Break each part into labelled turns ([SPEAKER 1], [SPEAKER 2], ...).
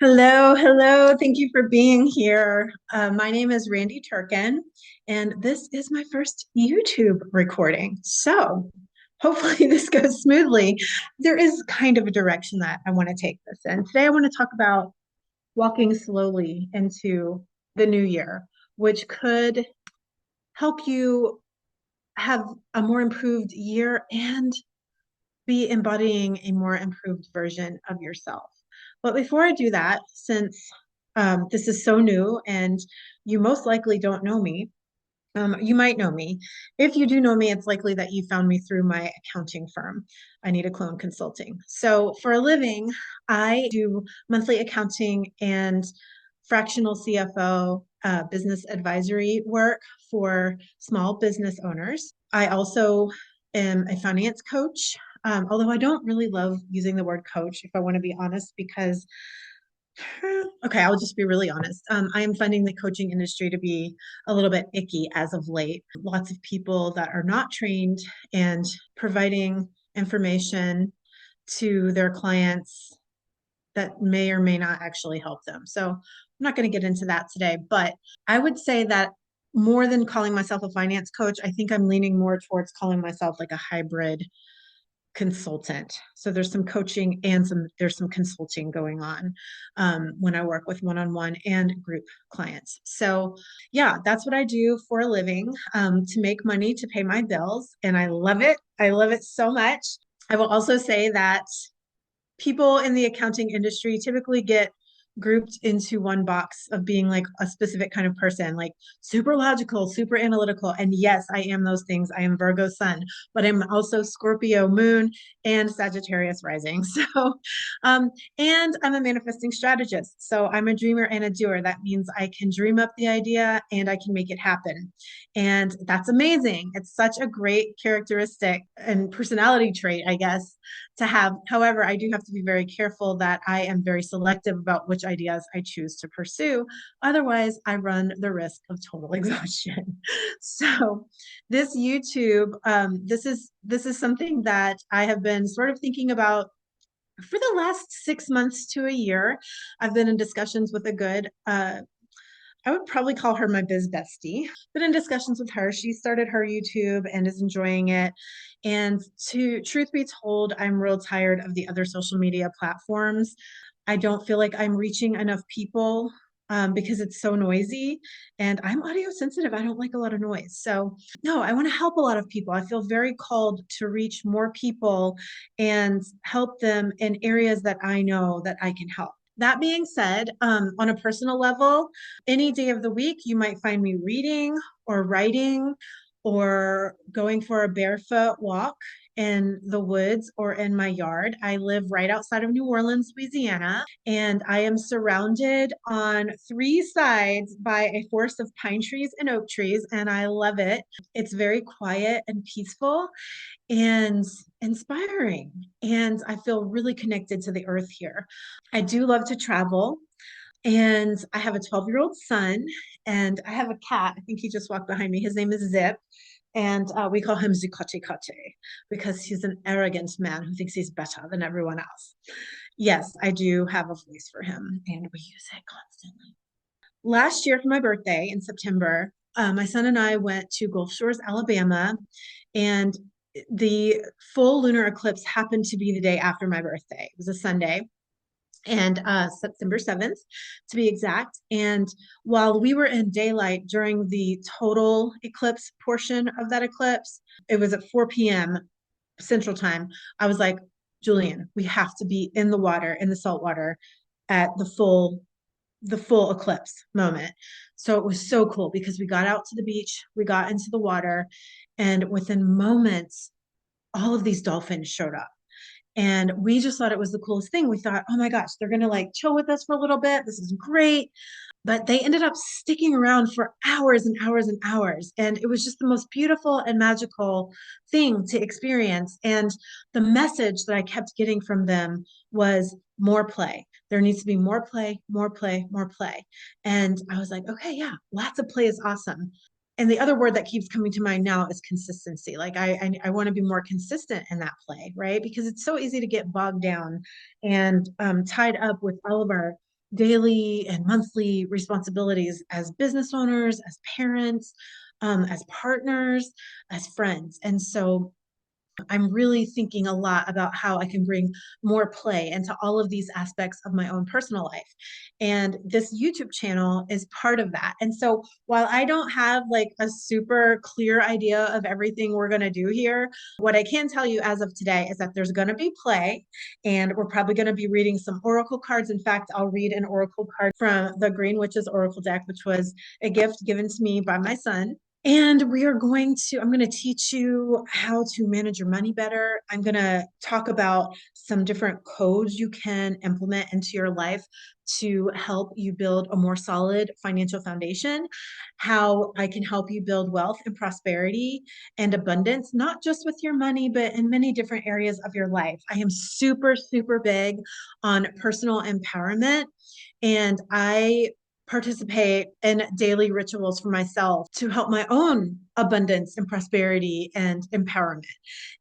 [SPEAKER 1] Hello, hello. Thank you for being here. My name is Randi Turkin, and this is my first YouTube recording. So hopefully this goes smoothly. There is kind of a direction that I want to take this in. Today I want to talk about walking slowly into the new year, which could help you have a more improved year and be embodying a more improved version of yourself. But before I do that, since this is so new and you most likely don't know me, you might know me. If you do know me, it's likely that you found me through my accounting firm. I need a clone consulting. So for a living, I do monthly accounting and fractional CFO business advisory work for small business owners. I also am a finance coach, although I don't really love using the word coach, if I want to be honest, because okay, I'll just be really honest. I am finding the coaching industry to be a little bit icky as of late. Lots of people that are not trained and providing information to their clients that may or may not actually help them. So I'm not going to get into that today, but I would say that more than calling myself a finance coach, I think I'm leaning more towards calling myself like a hybrid consultant. So there's some coaching and there's some consulting going on when I work with one-on-one and group clients. So yeah, that's what I do for a living to make money to pay my bills, and I love it. I love it so much. I will also say that people in the accounting industry typically get grouped into one box of being like a specific kind of person, like super logical, super analytical. And yes, I am those things. I am Virgo Sun, but I'm also Scorpio Moon and Sagittarius Rising. So, um, and I'm a manifesting strategist. So I'm a dreamer and a doer. That means I can dream up the idea and I can make it happen. And that's amazing. It's such a great characteristic and personality trait, I guess, to have. However, I do have to be very careful that I am very selective about which ideas I choose to pursue. Otherwise, I run the risk of total exhaustion. So, this YouTube, this is something that I have been sort of thinking about for the last 6 months to a year. I've been in discussions with a good I would probably call her my biz bestie. Been in discussions with her. She started her YouTube and is enjoying it. And to truth be told, I'm real tired of the other social media platforms. I don't feel like I'm reaching enough people because it's so noisy. And I'm audio sensitive. I don't like a lot of noise. So, no, I want to help a lot of people. I feel very called to reach more people and help them in areas that I know that I can help. That being said, on a personal level, any day of the week, you might find me reading or writing or going for a barefoot walk in the woods or in my yard. I live right outside of New Orleans, Louisiana, and I am surrounded on three sides by a forest of pine trees and oak trees, and I love it. It's very quiet and peaceful and inspiring, and I feel really connected to the earth here. I do love to travel. And I have a 12-year-old son, and I have a cat. I think he just walked behind me. His name is Zip. And we call him Zukote Kote because he's an arrogant man who thinks he's better than everyone else. Yes, I do have a voice for him, and we use it constantly. Last year for my birthday in September, my son and I went to Gulf Shores, Alabama, and the full lunar eclipse happened to be the day after my birthday. It was a Sunday and September 7th to be exact. And while we were in daylight during the total eclipse portion of that eclipse, it was at 4 p.m. Central Time. I was like, Julian, we have to be in the water, in the salt water at the full eclipse moment. So it was so cool because we got out to the beach, we got into the water, and within moments, all of these dolphins showed up. And we just thought it was the coolest thing. We thought, oh my gosh, they're going to like chill with us for a little bit. This is great. But they ended up sticking around for hours and hours and hours. And it was just the most beautiful and magical thing to experience. And the message that I kept getting from them was more play. There needs to be more play, more play, more play. And I was like, okay, yeah, lots of play is awesome. And the other word that keeps coming to mind now is consistency. Like I want to be more consistent in that play, right? Because it's so easy to get bogged down and tied up with all of our daily and monthly responsibilities as business owners, as parents, as partners, as friends. And so I'm really thinking a lot about how I can bring more play into all of these aspects of my own personal life. And this YouTube channel is part of that. And so while I don't have like a super clear idea of everything we're going to do here, what I can tell you as of today is that there's going to be play, and we're probably going to be reading some oracle cards. In fact, I'll read an oracle card from the Green Witch's Oracle deck, which was a gift given to me by my son. And I'm going to teach you how to manage your money better. I'm going to talk about some different codes you can implement into your life to help you build a more solid financial foundation, how I can help you build wealth and prosperity and abundance, not just with your money, but in many different areas of your life. I am super, super big on personal empowerment, and I participate in daily rituals for myself to help my own abundance and prosperity and empowerment.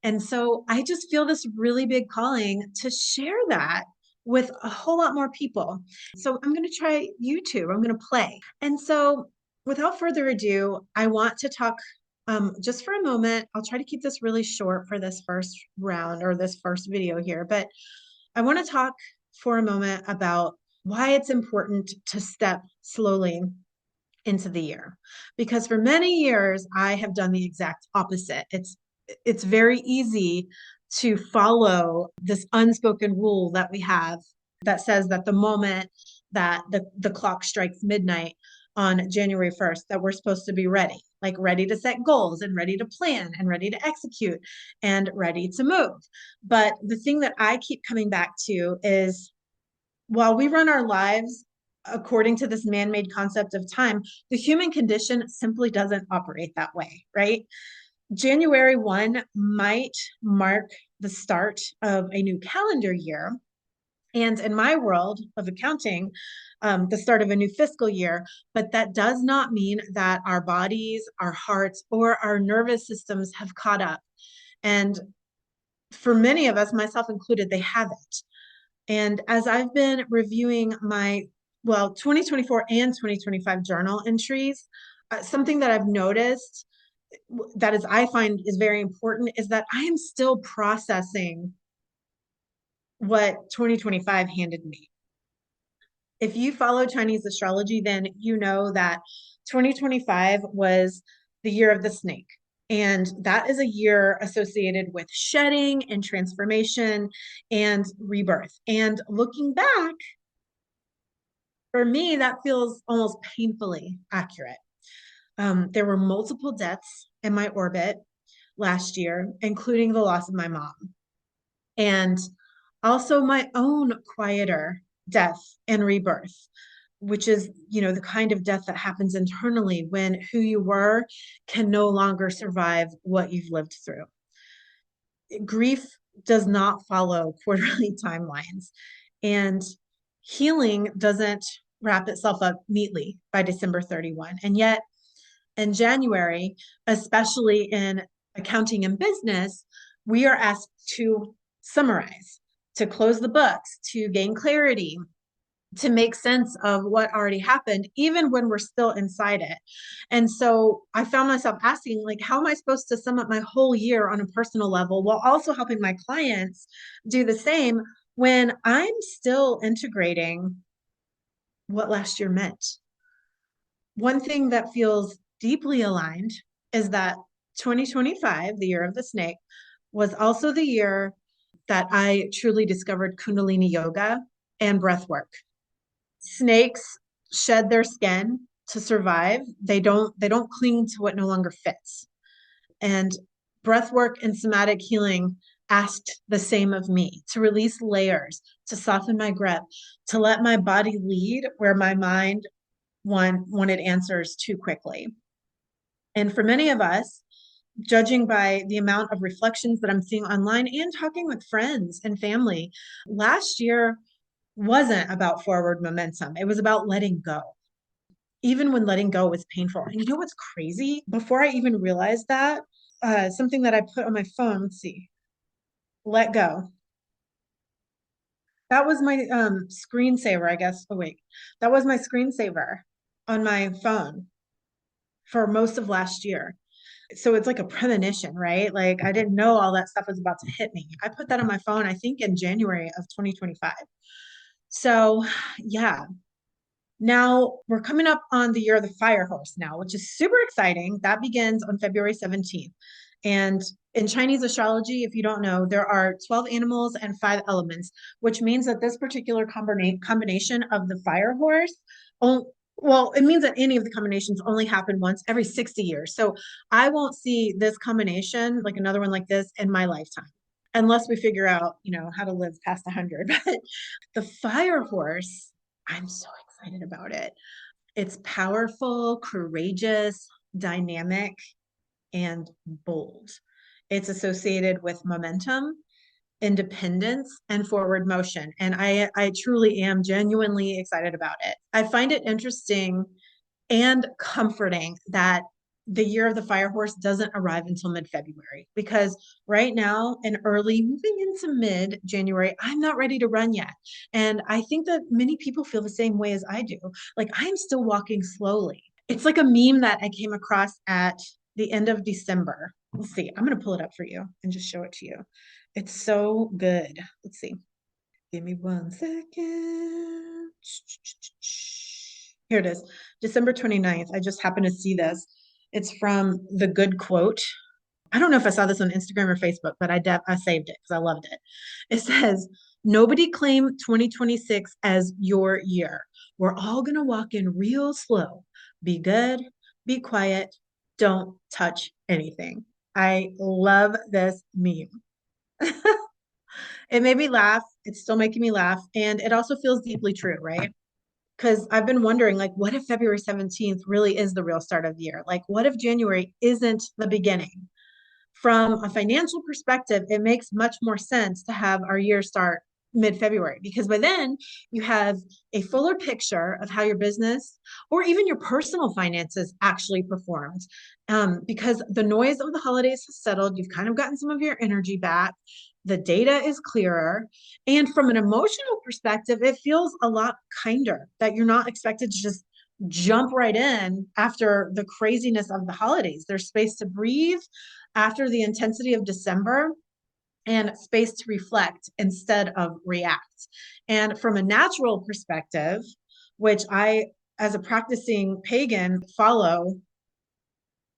[SPEAKER 1] And so I just feel this really big calling to share that with a whole lot more people. So I'm going to try YouTube. I'm going to play. And so without further ado, I want to talk just for a moment. I'll try to keep this really short for this first round or this first video here, but I want to talk for a moment about why it's important to step slowly into the year. Because for many years, I have done the exact opposite. It's very easy to follow this unspoken rule that we have that says that the moment that the clock strikes midnight on January 1st, that we're supposed to be ready, like ready to set goals and ready to plan and ready to execute and ready to move. But the thing that I keep coming back to is while we run our lives according to this man-made concept of time, the human condition simply doesn't operate that way, right? January 1 might mark the start of a new calendar year. And in my world of accounting, the start of a new fiscal year. But that does not mean that our bodies, our hearts, or our nervous systems have caught up. And for many of us, myself included, they haven't. And as I've been reviewing my, 2024 and 2025 journal entries, something that I've noticed that is, I find is very important is that I am still processing what 2025 handed me. If you follow Chinese astrology, then you know that 2025 was the year of the snake. And that is a year associated with shedding and transformation and rebirth. And looking back, for me, that feels almost painfully accurate. There were multiple deaths in my orbit last year, including the loss of my mom. And also my own quieter death and rebirth, which is, the kind of death that happens internally when who you were can no longer survive what you've lived through. Grief does not follow quarterly timelines, and healing doesn't wrap itself up neatly by December 31. And yet, in January, especially in accounting and business, we are asked to summarize, to close the books, to gain clarity, to make sense of what already happened, even when we're still inside it. And so I found myself asking, like, how am I supposed to sum up my whole year on a personal level while also helping my clients do the same when I'm still integrating what last year meant? One thing that feels deeply aligned is that 2025, the year of the snake, was also the year that I truly discovered Kundalini yoga and breath work. Snakes shed their skin to survive. They don't cling to what no longer fits. And breath work and somatic healing asked the same of me, to release layers, to soften my grip, to let my body lead where my mind wanted answers too quickly. And for many of us, judging by the amount of reflections that I'm seeing online and talking with friends and family, last year wasn't about forward momentum. It was about letting go. Even when letting go was painful. And you know what's crazy? Before I even realized that, something that I put on my phone, let's see, let go. That was my screensaver, I guess. Oh wait, that was my screensaver on my phone for most of last year. So it's like a premonition, right? Like I didn't know all that stuff was about to hit me. I put that on my phone, I think in January of 2025. So yeah, now we're coming up on the year of the fire horse now, which is super exciting. That begins on February 17th. And in Chinese astrology, if you don't know, there are 12 animals and 5 elements, which means that this particular combination of the fire horse, well, it means that any of the combinations only happen once every 60 years. So I won't see this combination, like another one like this, in my lifetime, unless we figure out, how to live past 100. But the fire horse, I'm so excited about it. It's powerful, courageous, dynamic, and bold. It's associated with momentum, independence, and forward motion. And I truly am genuinely excited about it. I find it interesting and comforting that the year of the fire horse doesn't arrive until mid-February, because right now in early moving into mid-January, I'm not ready to run yet. And I think that many people feel the same way as I do. Like I'm still walking slowly. It's like a meme that I came across at the end of December. Let's see. I'm going to pull it up for you and just show it to you. It's so good. Let's see. Give me 1 second. Here it is, December 29th. I just happened to see this. It's from The Good Quote. I don't know if I saw this on Instagram or Facebook, but I saved it because I loved it. It says, "Nobody claim 2026 as your year. We're all going to walk in real slow. Be good, be quiet, don't touch anything." I love this meme. It made me laugh. It's still making me laugh. And it also feels deeply true, right? Because I've been wondering, like, what if February 17th really is the real start of the year? Like, what if January isn't the beginning? From a financial perspective, it makes much more sense to have our year start mid-February, because by then you have a fuller picture of how your business or even your personal finances actually performed. Because the noise of the holidays has settled, you've kind of gotten some of your energy back. The data is clearer. And from an emotional perspective, it feels a lot kinder that you're not expected to just jump right in after the craziness of the holidays. There's space to breathe after the intensity of December, and space to reflect instead of react. And from a natural perspective, which I, as a practicing pagan, follow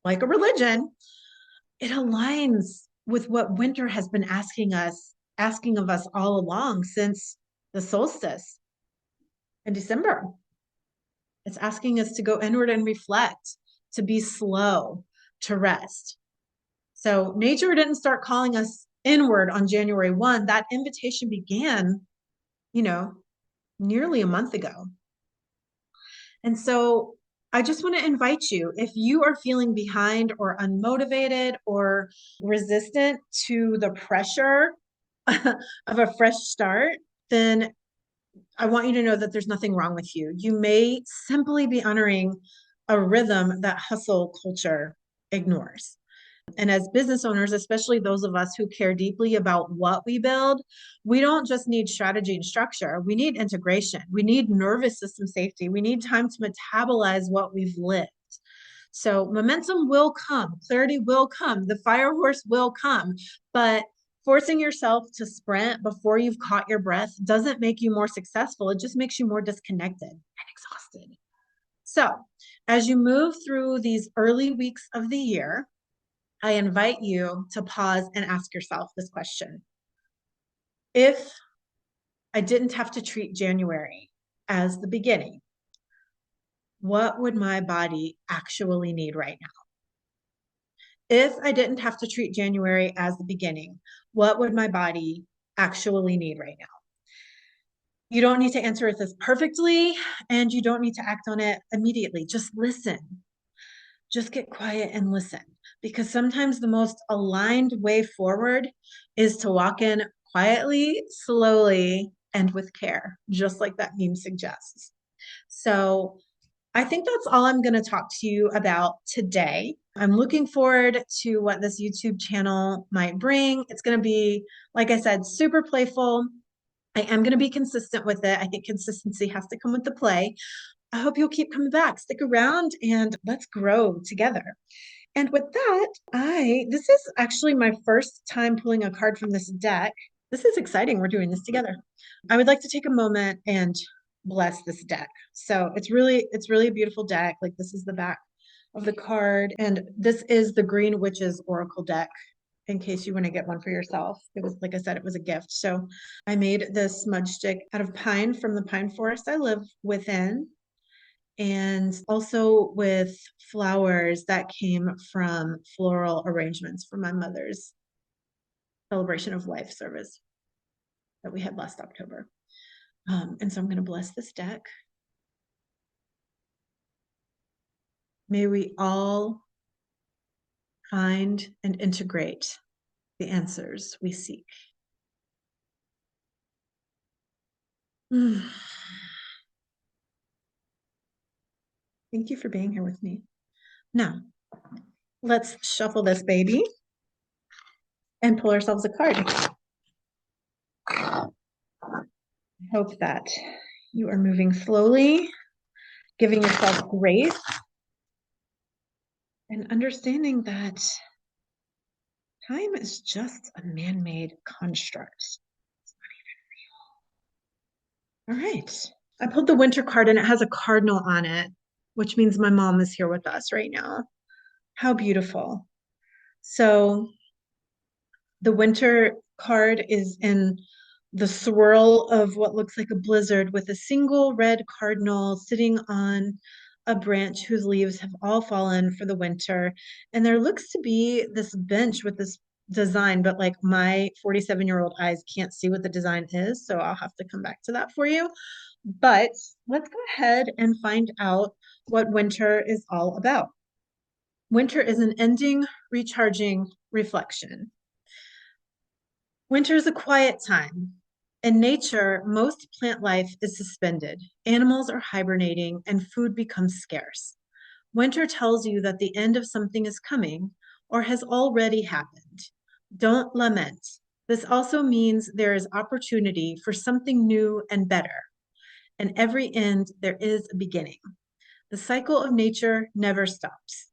[SPEAKER 1] like a religion, it aligns with what winter has been asking of us all along since the solstice in December. It's asking us to go inward and reflect, to be slow, to rest. So nature didn't start calling us inward on January 1. That invitation began, you know, nearly a month ago. And so I just want to invite you, if you are feeling behind or unmotivated or resistant to the pressure of a fresh start, then I want you to know that there's nothing wrong with you. You may simply be honoring a rhythm that hustle culture ignores. And as business owners, especially those of us who care deeply about what we build, we don't just need strategy and structure. We need integration. We need nervous system safety. We need time to metabolize what we've lived. So momentum will come, clarity will come, the fire horse will come, but forcing yourself to sprint before you've caught your breath doesn't make you more successful. It just makes you more disconnected and exhausted. So as you move through these early weeks of the year, I invite you to pause and ask yourself this question. If I didn't have to treat January as the beginning, what would my body actually need right now? If I didn't have to treat January as the beginning, what would my body actually need right now? You don't need to answer this perfectly, and you don't need to act on it immediately. Just listen. Just get quiet and listen, because sometimes the most aligned way forward is to walk in quietly, slowly, and with care, just like that meme suggests. So I think that's all I'm going to talk to you about today. I'm looking forward to what this YouTube channel might bring. It's going to be, like I said, super playful. I am going to be consistent with it. I think consistency has to come with the play. I hope you'll keep coming back. Stick around and let's grow together. And with that, this is actually my first time pulling a card from this deck. This is exciting. We're doing this together. I would like to take a moment and bless this deck. So it's really a beautiful deck. Like this is the back of the card. And this is the Green Witches Oracle deck in case you want to get one for yourself. It was, like I said, it was a gift. So I made this smudge stick out of pine from the pine forest I live within, and also with flowers that came from floral arrangements for my mother's celebration of life service that we had last October. And so I'm going to bless this deck. May we all find and integrate the answers we seek. Thank you for being here with me. Now, let's shuffle this baby and pull ourselves a card. I hope that you are moving slowly, giving yourself grace, and understanding that time is just a man-made construct. It's not even real. All right. I pulled the winter card and it has a cardinal on it, which means my mom is here with us right now. How beautiful. So the winter card is in the swirl of what looks like a blizzard with a single red cardinal sitting on a branch whose leaves have all fallen for the winter. And there looks to be this bench with this design, but like my 47-year-old eyes can't see what the design is. So I'll have to come back to that for you. But let's go ahead and find out what winter is all about. Winter is an ending, recharging, reflection. Winter is a quiet time. In nature, most plant life is suspended. Animals are hibernating and food becomes scarce. Winter tells you that the end of something is coming or has already happened. Don't lament. This also means there is opportunity for something new and better. In every end, there is a beginning. The cycle of nature never stops.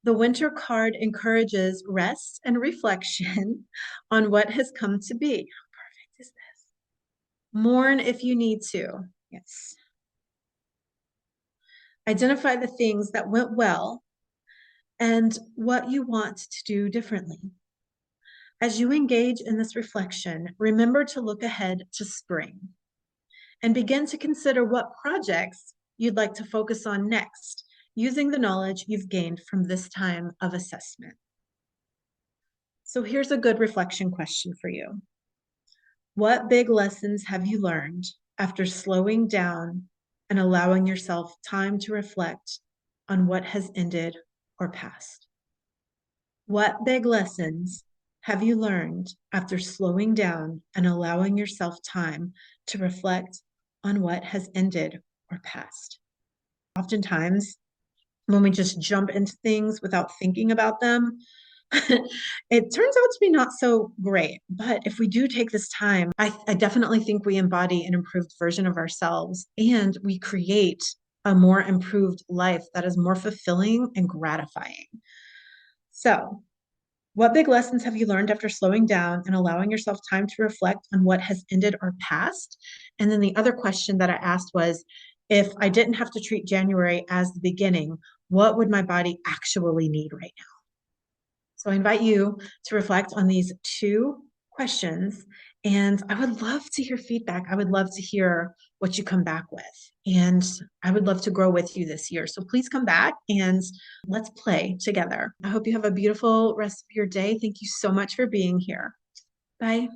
[SPEAKER 1] The winter card encourages rest and reflection on what has come to be. How perfect is this? Mourn if you need to. Yes. Identify the things that went well and what you want to do differently. As you engage in this reflection, remember to look ahead to spring and begin to consider what projects you'd like to focus on next, using the knowledge you've gained from this time of assessment. So here's a good reflection question for you. What big lessons have you learned after slowing down and allowing yourself time to reflect on what has ended or passed? What big lessons have you learned after slowing down and allowing yourself time to reflect on what has ended or passed? Oftentimes, when we just jump into things without thinking about them, it turns out to be not so great. But if we do take this time, I definitely think we embody an improved version of ourselves and we create a more improved life that is more fulfilling and gratifying. So, what big lessons have you learned after slowing down and allowing yourself time to reflect on what has ended or passed? And then the other question that I asked was, if I didn't have to treat January as the beginning, what would my body actually need right now? So I invite you to reflect on these two questions, and I would love to hear feedback. I would love to hear what you come back with, and I would love to grow with you this year. So please come back and let's play together. I hope you have a beautiful rest of your day. Thank you so much for being here. Bye.